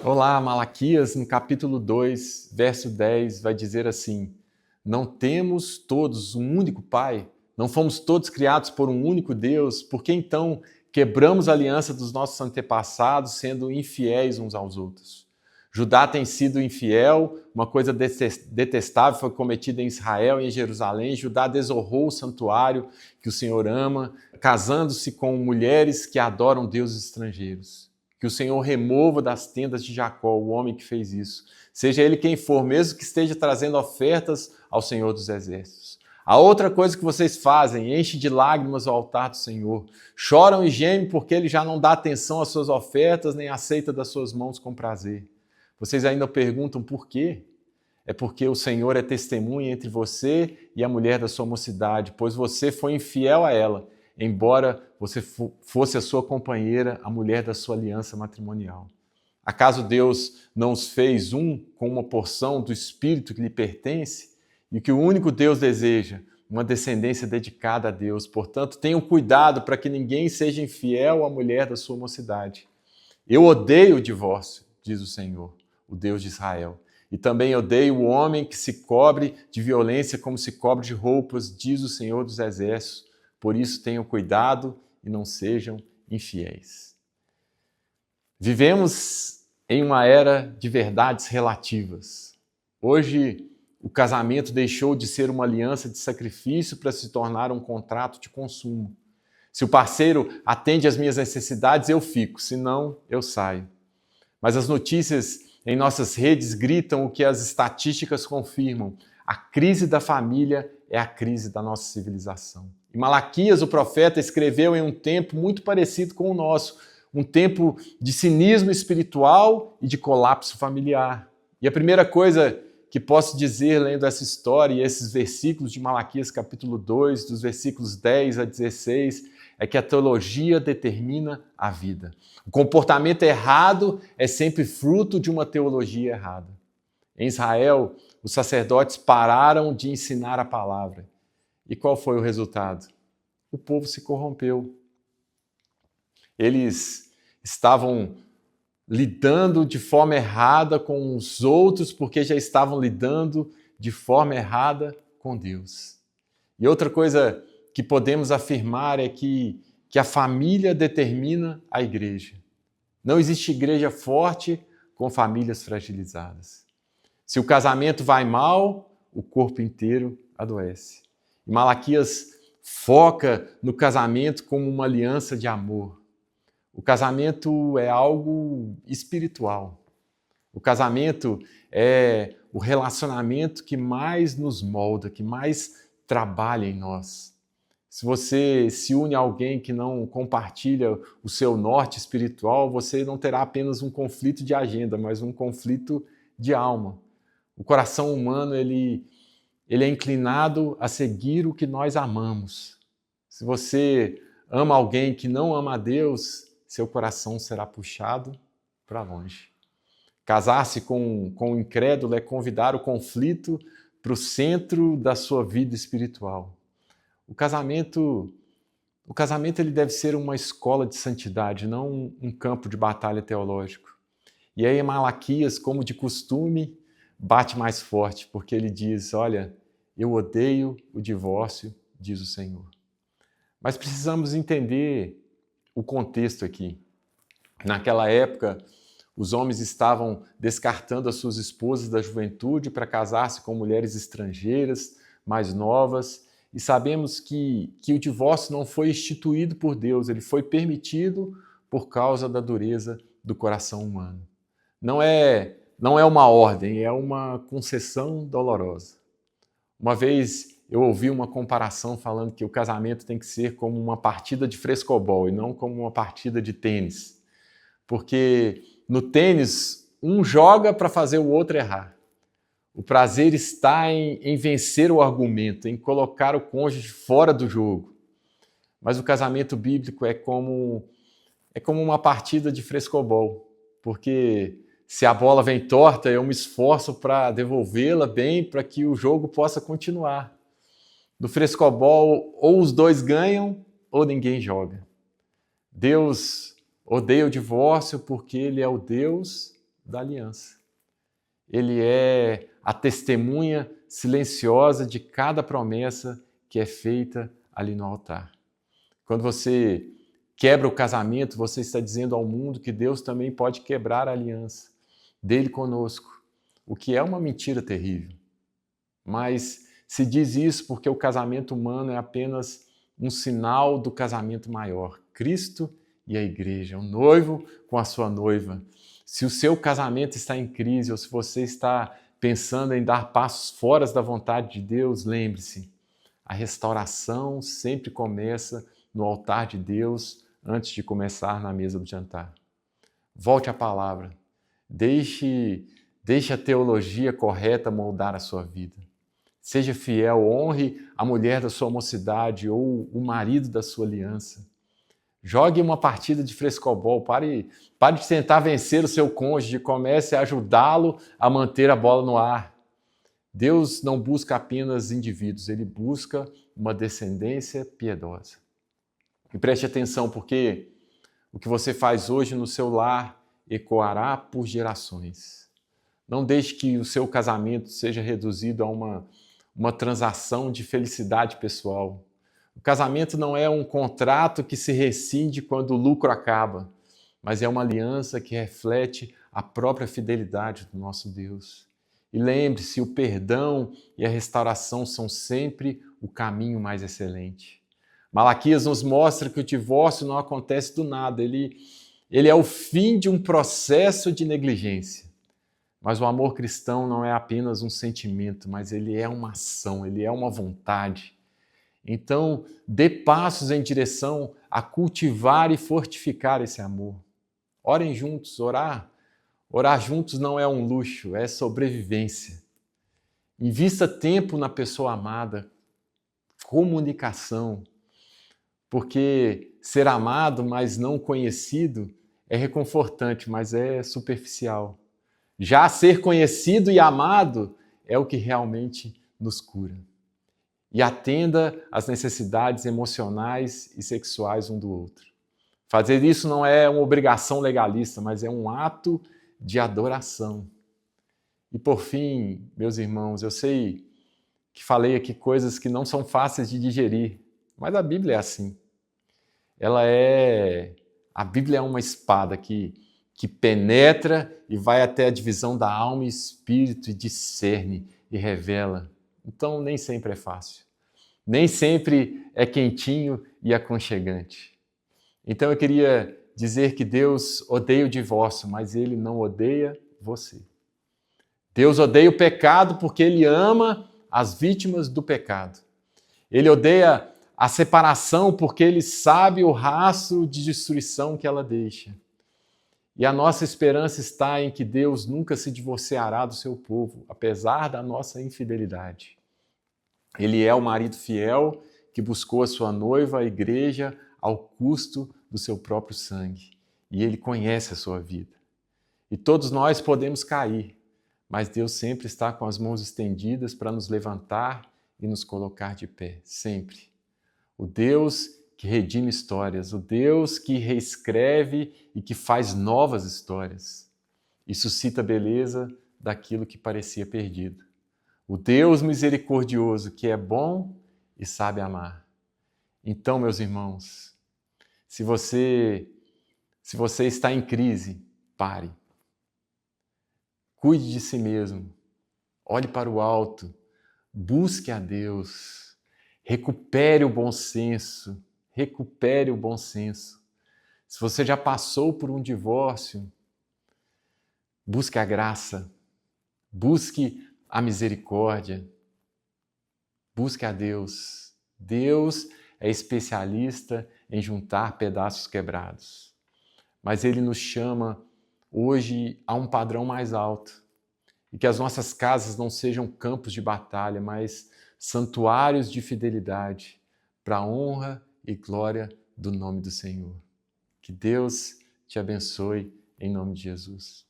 Olá, Malaquias, no capítulo 2, verso 10, vai dizer assim: Não temos todos um único Pai? Não fomos todos criados por um único Deus? Por que então quebramos a aliança dos nossos antepassados, sendo infiéis uns aos outros? Judá tem sido infiel, uma coisa detestável foi cometida em Israel e em Jerusalém. Judá desonrou o santuário que o Senhor ama, casando-se com mulheres que adoram deuses estrangeiros. Que o Senhor remova das tendas de Jacó o homem que fez isso. Seja ele quem for, mesmo que esteja trazendo ofertas ao Senhor dos Exércitos. A outra coisa que vocês fazem, enche de lágrimas o altar do Senhor. Choram e gemem porque ele já não dá atenção às suas ofertas, nem aceita das suas mãos com prazer. Vocês ainda perguntam por quê? É porque o Senhor é testemunha entre você e a mulher da sua mocidade, pois você foi infiel a ela, embora você fosse a sua companheira, a mulher da sua aliança matrimonial. Acaso Deus não os fez um com uma porção do Espírito que lhe pertence? E que o único Deus deseja, uma descendência dedicada a Deus. Portanto, tenham cuidado para que ninguém seja infiel à mulher da sua mocidade. Eu odeio o divórcio, diz o Senhor, o Deus de Israel. E também odeio o homem que se cobre de violência como se cobre de roupas, diz o Senhor dos Exércitos. Por isso tenham cuidado e não sejam infiéis. Vivemos em uma era de verdades relativas. Hoje, o casamento deixou de ser uma aliança de sacrifício para se tornar um contrato de consumo. Se o parceiro atende às minhas necessidades, eu fico, senão eu saio. Mas as notícias em nossas redes gritam o que as estatísticas confirmam. A crise da família é a crise da nossa civilização. E Malaquias, o profeta, escreveu em um tempo muito parecido com o nosso, um tempo de cinismo espiritual e de colapso familiar. E a primeira coisa que posso dizer, lendo essa história e esses versículos de Malaquias capítulo 2, dos versículos 10 a 16, é que a teologia determina a vida. O comportamento errado é sempre fruto de uma teologia errada. Em Israel, os sacerdotes pararam de ensinar a palavra. E qual foi o resultado? O povo se corrompeu. Eles estavam lidando de forma errada com os outros porque já estavam lidando de forma errada com Deus. E outra coisa que podemos afirmar é que a família determina a igreja. Não existe igreja forte com famílias fragilizadas. Se o casamento vai mal, o corpo inteiro adoece. E Malaquias foca no casamento como uma aliança de amor. O casamento é algo espiritual. O casamento é o relacionamento que mais nos molda, que mais trabalha em nós. Se você se une a alguém que não compartilha o seu norte espiritual, você não terá apenas um conflito de agenda, mas um conflito de alma. O coração humano, ele é inclinado a seguir o que nós amamos. Se você ama alguém que não ama a Deus, seu coração será puxado para longe. Casar-se com um incrédulo é convidar o conflito para o centro da sua vida espiritual. O casamento ele deve ser uma escola de santidade, não um campo de batalha teológico. E aí Malaquias, como de costume, bate mais forte, porque ele diz, olha, eu odeio o divórcio, diz o Senhor. Mas precisamos entender o contexto aqui. Naquela época, os homens estavam descartando as suas esposas da juventude para casar-se com mulheres estrangeiras, mais novas, e sabemos que o divórcio não foi instituído por Deus, ele foi permitido por causa da dureza do coração humano. Não é uma ordem, é uma concessão dolorosa. Uma vez eu ouvi uma comparação falando que o casamento tem que ser como uma partida de frescobol e não como uma partida de tênis. Porque no tênis, um joga para fazer o outro errar. O prazer está em vencer o argumento, em colocar o cônjuge fora do jogo. Mas o casamento bíblico é como uma partida de frescobol, porque se a bola vem torta, eu me esforço para devolvê-la bem para que o jogo possa continuar. No frescobol, ou os dois ganham ou ninguém joga. Deus odeia o divórcio porque ele é o Deus da aliança. Ele é a testemunha silenciosa de cada promessa que é feita ali no altar. Quando você quebra o casamento, você está dizendo ao mundo que Deus também pode quebrar a aliança dele conosco, o que é uma mentira terrível. Mas se diz isso porque o casamento humano é apenas um sinal do casamento maior, Cristo e a igreja, o noivo com a sua noiva. Se o seu casamento está em crise ou se você está pensando em dar passos fora da vontade de Deus, lembre-se, a restauração sempre começa no altar de Deus antes de começar na mesa do jantar. Volte à palavra. Deixe a teologia correta moldar a sua vida. Seja fiel, honre a mulher da sua mocidade ou o marido da sua aliança. Jogue uma partida de frescobol, pare de tentar vencer o seu cônjuge, comece a ajudá-lo a manter a bola no ar. Deus não busca apenas indivíduos, Ele busca uma descendência piedosa. E preste atenção, porque o que você faz hoje no seu lar ecoará por gerações. Não deixe que o seu casamento seja reduzido a uma transação de felicidade pessoal. O casamento não é um contrato que se rescinde quando o lucro acaba, mas é uma aliança que reflete a própria fidelidade do nosso Deus. E lembre-se, o perdão e a restauração são sempre o caminho mais excelente. Malaquias nos mostra que o divórcio não acontece do nada, ele é o fim de um processo de negligência. Mas o amor cristão não é apenas um sentimento, mas ele é uma ação, ele é uma vontade. Então, dê passos em direção a cultivar e fortificar esse amor. Orem juntos, orar juntos não é um luxo, é sobrevivência. Invista tempo na pessoa amada, comunicação, porque ser amado, mas não conhecido, é reconfortante, mas é superficial. Já ser conhecido e amado é o que realmente nos cura. E atenda às necessidades emocionais e sexuais um do outro. Fazer isso não é uma obrigação legalista, mas é um ato de adoração. E por fim, meus irmãos, eu sei que falei aqui coisas que não são fáceis de digerir, mas a Bíblia é assim. A Bíblia é uma espada que penetra e vai até a divisão da alma e espírito e discerne e revela. Então, nem sempre é fácil. Nem sempre é quentinho e aconchegante. Então, eu queria dizer que Deus odeia o divórcio, mas Ele não odeia você. Deus odeia o pecado porque Ele ama as vítimas do pecado. Ele odeia a separação porque Ele sabe o rastro de destruição que ela deixa. E a nossa esperança está em que Deus nunca se divorciará do seu povo, apesar da nossa infidelidade. Ele é o marido fiel que buscou a sua noiva, a igreja, ao custo do seu próprio sangue. E Ele conhece a sua vida. E todos nós podemos cair, mas Deus sempre está com as mãos estendidas para nos levantar e nos colocar de pé, sempre. O Deus que redime histórias, o Deus que reescreve e que faz novas histórias e suscita beleza daquilo que parecia perdido. O Deus misericordioso que é bom e sabe amar. Então, meus irmãos, se você está em crise, pare. Cuide de si mesmo. Olhe para o alto. Busque a Deus. Recupere o bom senso. Recupere o bom senso. Se você já passou por um divórcio, busque a graça. Busque a misericórdia. Busque a Deus. Deus é especialista em juntar pedaços quebrados. Mas Ele nos chama hoje a um padrão mais alto. E que as nossas casas não sejam campos de batalha, mas santuários de fidelidade para a honra e glória do nome do Senhor. Que Deus te abençoe em nome de Jesus.